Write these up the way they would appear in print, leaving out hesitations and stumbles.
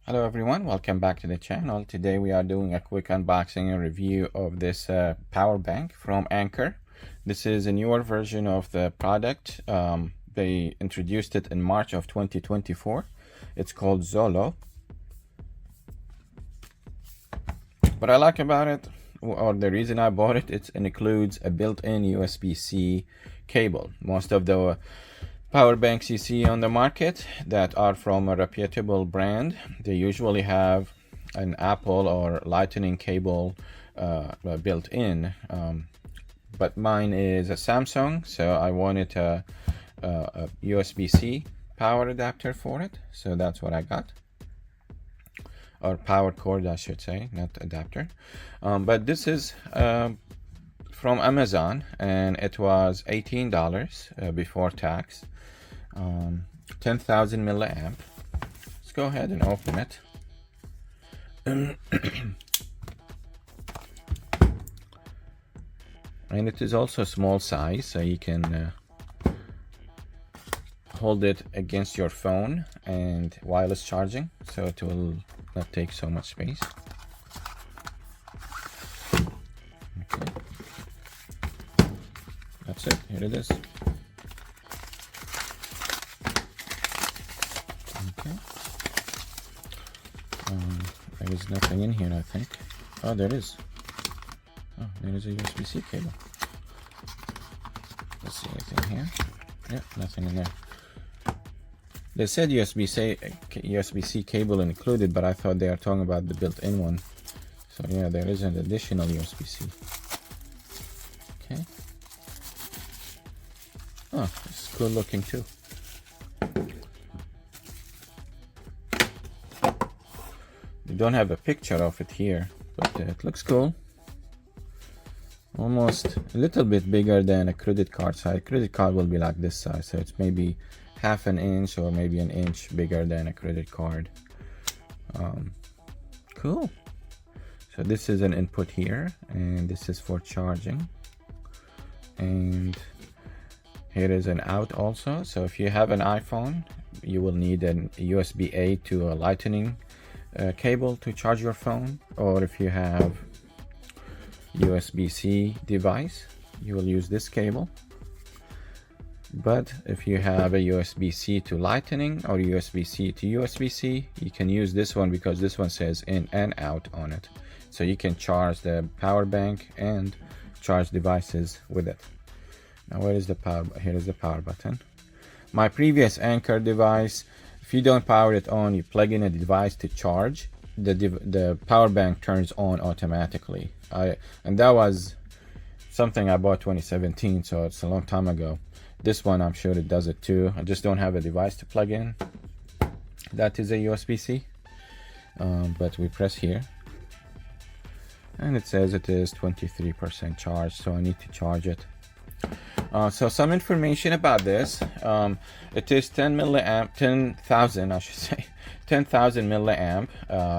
Hello everyone, welcome back to the channel. Today we are doing a quick unboxing and review of this power bank from Anker. This is a newer version of the product. They introduced it in March of 2024. It's called Zolo. What I like about it, or the reason I bought it, it includes a built-in USB-C cable. Most of the power banks you see on the market that are from a reputable brand, they usually have an Apple or Lightning cable built in, but mine is a Samsung, so I wanted a USB-C power adapter for it, so that's what I got, or power cord I should say, not adapter. But this is from Amazon, and it was $18 before tax. 10,000 milliamp. Let's go ahead and open it. And it is also small size, so you can hold it against your phone and wireless charging, so it will not take so much space. Okay. That's it. Here it is. Okay. There is nothing in here, I think. Oh, there is. Oh, there is a USB-C cable. Let's see anything here. Yeah, nothing in there. They said USB-C cable included, but I thought they are talking about the built-in one. So yeah, there is an additional USB-C. Okay. Oh, it's cool looking too. We don't have a picture of it here, but it looks cool. Almost a little bit bigger than a credit card size. Credit card will be like this size, so it's maybe half an inch or maybe an inch bigger than a credit card. Cool. So this is an input here, and this is for charging. And here is an out also. So if you have an iPhone, you will need an USB-A to a Lightning cable to charge your phone, or if you have USB-C device, you will use this cable. But if you have a USB-C to Lightning or USB-C to USB-C, you can use this one because this one says in and out on it, so you can charge the power bank and charge devices with it. Now where is the power? Here is the power button. My previous Anker device, if you don't power it on, you plug in a device to charge, the power bank turns on automatically. And that was something I bought 2017, so it's a long time ago. This one, I'm sure it does it too. I just don't have a device to plug in. That is a USB-C, but we press here, and it says it is 23% charged, so I need to charge it. So some information about this. It is 10,000, I should say, 10,000 milliamp.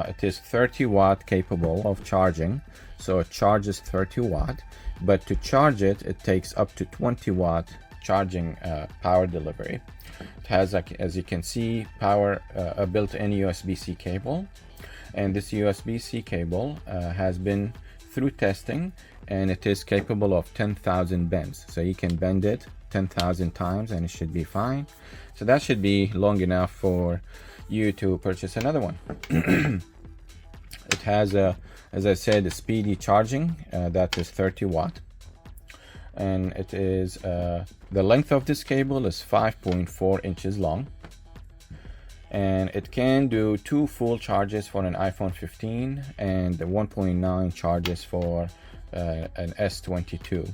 It is 30 watt capable of charging, so it charges 30 watt. But to charge it, it takes up to 20 watt charging power delivery. It has, as you can see, a built-in USB-C cable, and this USB-C cable has been through testing, and it is capable of 10,000 bends, so you can bend it 10,000 times and it should be fine. So that should be long enough for you to purchase another one. It has as I said, a speedy charging that is 30 watt, and it is the length of this cable is 5.4 inches long, and it can do 2 full charges for an iPhone 15 and 1.9 charges for an S22.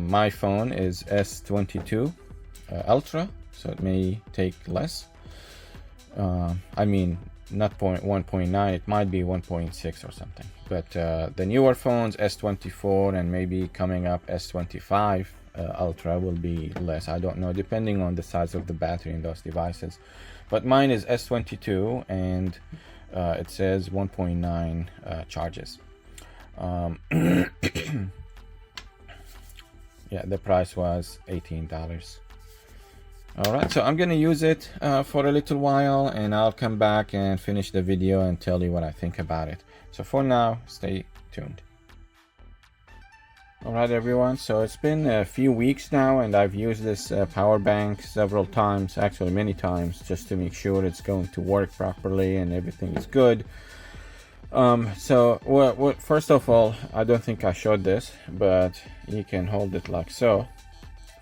My phone is S22 Ultra, so it may take less. I mean, not 1.9, it might be 1.6 or something. But the newer phones, S24 and maybe coming up S25 Ultra, will be less. I don't know, depending on the size of the battery in those devices. But mine is S22, and it says 1.9 charges. Yeah, the price was $18. All right, so I'm gonna use it for a little while, and I'll come back and finish the video and tell you what I think about it. So for now, stay tuned. All right, everyone, so it's been a few weeks now, and I've used this power bank several times, actually many times, just to make sure it's going to work properly and everything is good. So first of all, I don't think I showed this, but you can hold it like so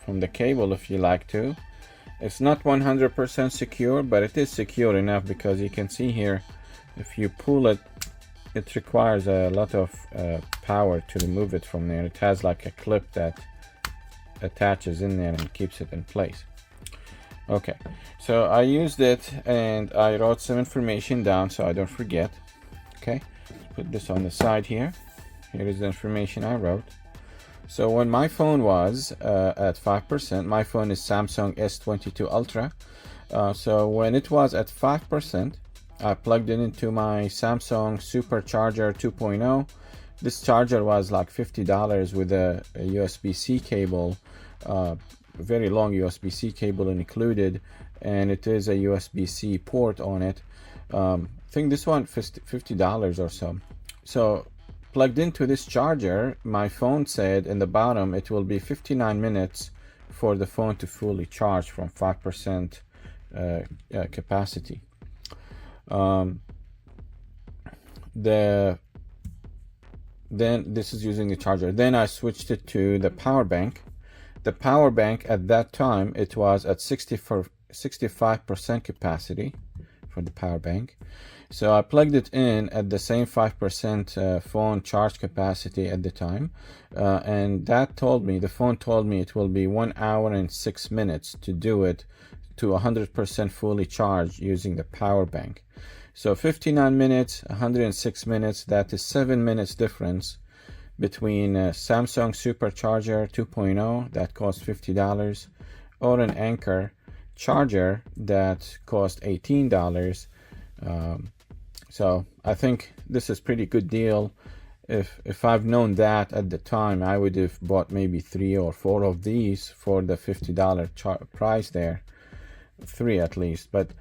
from the cable if you like to. It's not 100% secure, but it is secure enough, because you can see here, if you pull it, it requires a lot of power to remove it from there. It has like a clip that attaches in there and keeps it in place. Okay, so I used it and I wrote some information down so I don't forget. Okay, put this on the side here. Here is the information I wrote. So when my phone was at 5%, my phone is Samsung S22 Ultra. So when it was at 5%, I plugged it into my Samsung Supercharger 2.0. This charger was like $50 with a USB-C cable, very long USB-C cable included, and it is a USB-C port on it. I think this one $50 or so. So plugged into this charger, my phone said in the bottom it will be 59 minutes for the phone to fully charge from 5% capacity. Then this is using the charger. Then I switched it to the power bank. The power bank at that time, it was at 65% capacity for the power bank. So I plugged it in at the same 5% phone charge capacity at the time, and that told me, the phone told me it will be 1 hour and 6 minutes to do it to 100% fully charged using the power bank. So 59 minutes, 106 minutes, that is 7 minutes difference between Samsung Supercharger 2.0 that cost $50 or an Anker charger that cost $18. So I think this is pretty good deal. If I've known that at the time, I would have bought maybe 3 or 4 of these for the $50 price there, 3 at least. But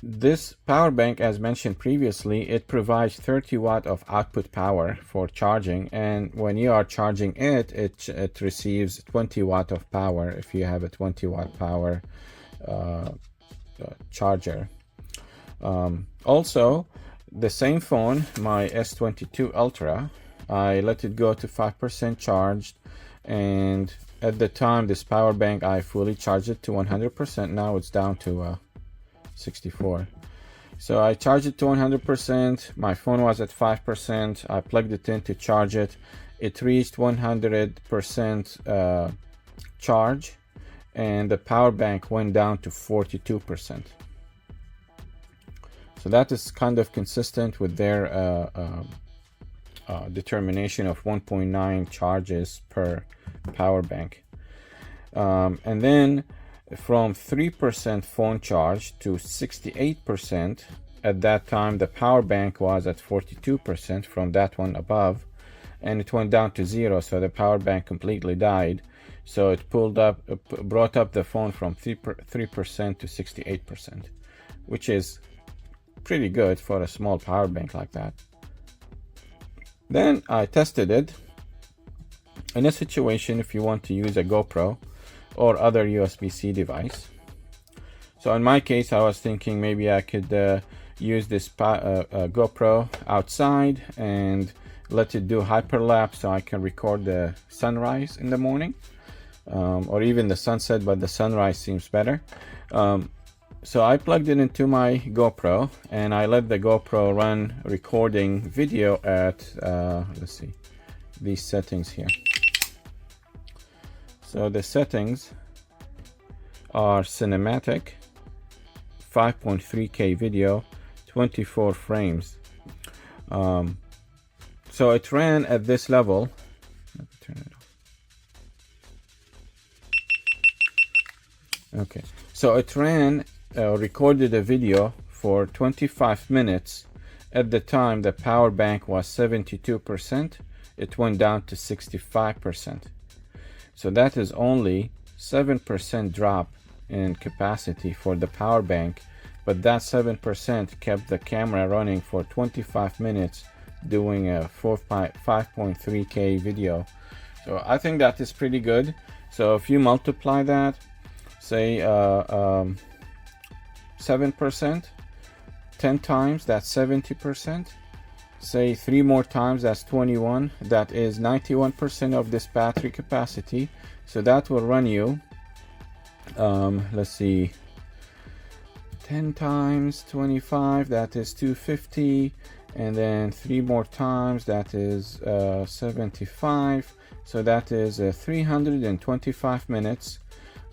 this power bank, as mentioned previously, it provides 30 watt of output power for charging, and when you are charging it, it receives 20 watt of power if you have a 20 watt power charger. Also, the same phone, my S22 Ultra, I let it go to 5% charged, and at the time this power bank I fully charged it to 100%. Now it's down to 64. So I charged it to 100%. My phone was at 5%. I plugged it in to charge it. It reached 100% charge, and the power bank went down to 42%. So that is kind of consistent with their determination of 1.9 charges per power bank. And then from 3% phone charge to 68%, at that time the power bank was at 42% from that one above, and it went down to 0, so the power bank completely died. So it brought up the phone from 3% to 68%, which is pretty good for a small power bank like that. Then I tested it in a situation if you want to use a GoPro or other USB-C device. So in my case, I was thinking maybe I could use this GoPro outside and let it do hyperlapse so I can record the sunrise in the morning, or even the sunset, but the sunrise seems better. So I plugged it into my GoPro and I let the GoPro run recording video at, let's see, these settings here. So the settings are cinematic, 5.3K video, 24 frames. So it ran at this level. Let me turn it off. Okay, so it ran, recorded a video for 25 minutes. At the time, the power bank was 72%. It went down to 65%. So that is only 7% drop in capacity for the power bank, but that 7% kept the camera running for 25 minutes doing a 5.3K video. So I think that is pretty good. So if you multiply that, say 7%, 10 times, that's 70%. Say 3 more times, that's 21. That is 91% of this battery capacity. So that will run you, let's see, 10 times 25, that is 250. And then 3 more times, that is 75. So that is 325 minutes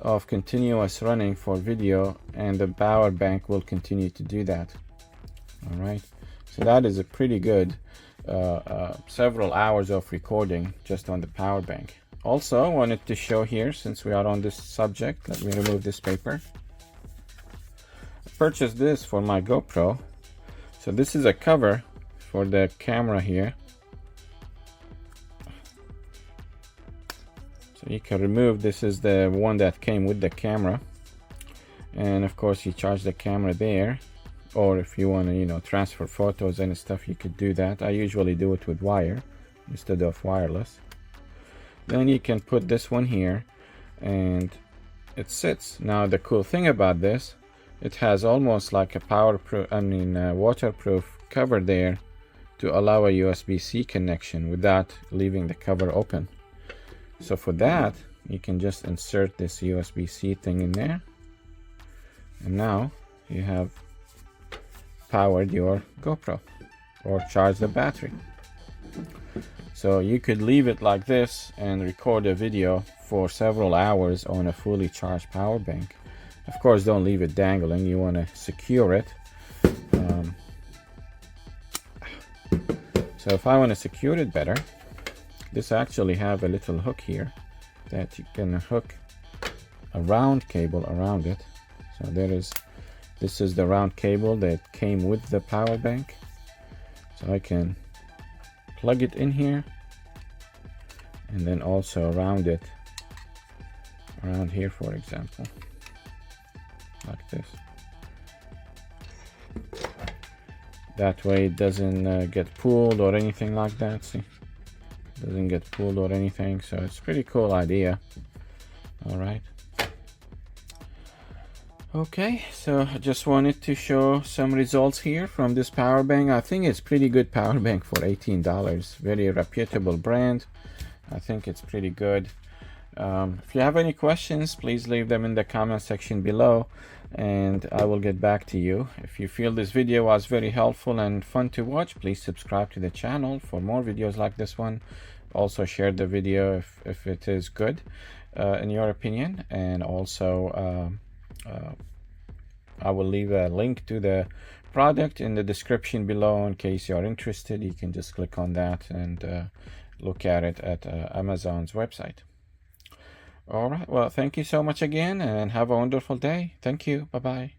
of continuous running for video, and the power bank will continue to do that. All right, so that is a pretty good several hours of recording just on the power bank. Also, I wanted to show here, since we are on this subject, let me remove this paper. I purchased this for my GoPro. So this is a cover for the camera here. So you can remove, this is the one that came with the camera. And of course you charge the camera there. Or if you want to, you know, transfer photos and stuff, you could do that. I usually do it with wire instead of wireless. Then you can put this one here and it sits. Now the cool thing about this, it has almost like a waterproof cover there to allow a USB-C connection without leaving the cover open. So for that, you can just insert this USB-C thing in there, and now you have powered your GoPro or charge the battery. So you could leave it like this and record a video for several hours on a fully charged power bank. Of course, don't leave it dangling. You want to secure it. So if I want to secure it better, this actually have a little hook here that you can hook a round cable around it. So this is the round cable that came with the power bank. So I can plug it in here and then also around it, around here for example, like this. That way it doesn't get pulled or anything like that. See, it doesn't get pulled or anything. So it's a pretty cool idea. All right. Okay, so I just wanted to show some results here from this power bank. I think it's pretty good power bank for $18. Very reputable brand. I think it's pretty good. If you have any questions, please leave them in the comment section below and I will get back to you. If you feel this video was very helpful and fun to watch, please subscribe to the channel for more videos like this one. Also share the video if it is good in your opinion, and also I will leave a link to the product in the description below in case you are interested. You can just click on that and look at it at Amazon's website. All right, well, thank you so much again and have a wonderful day. Thank you. Bye-bye.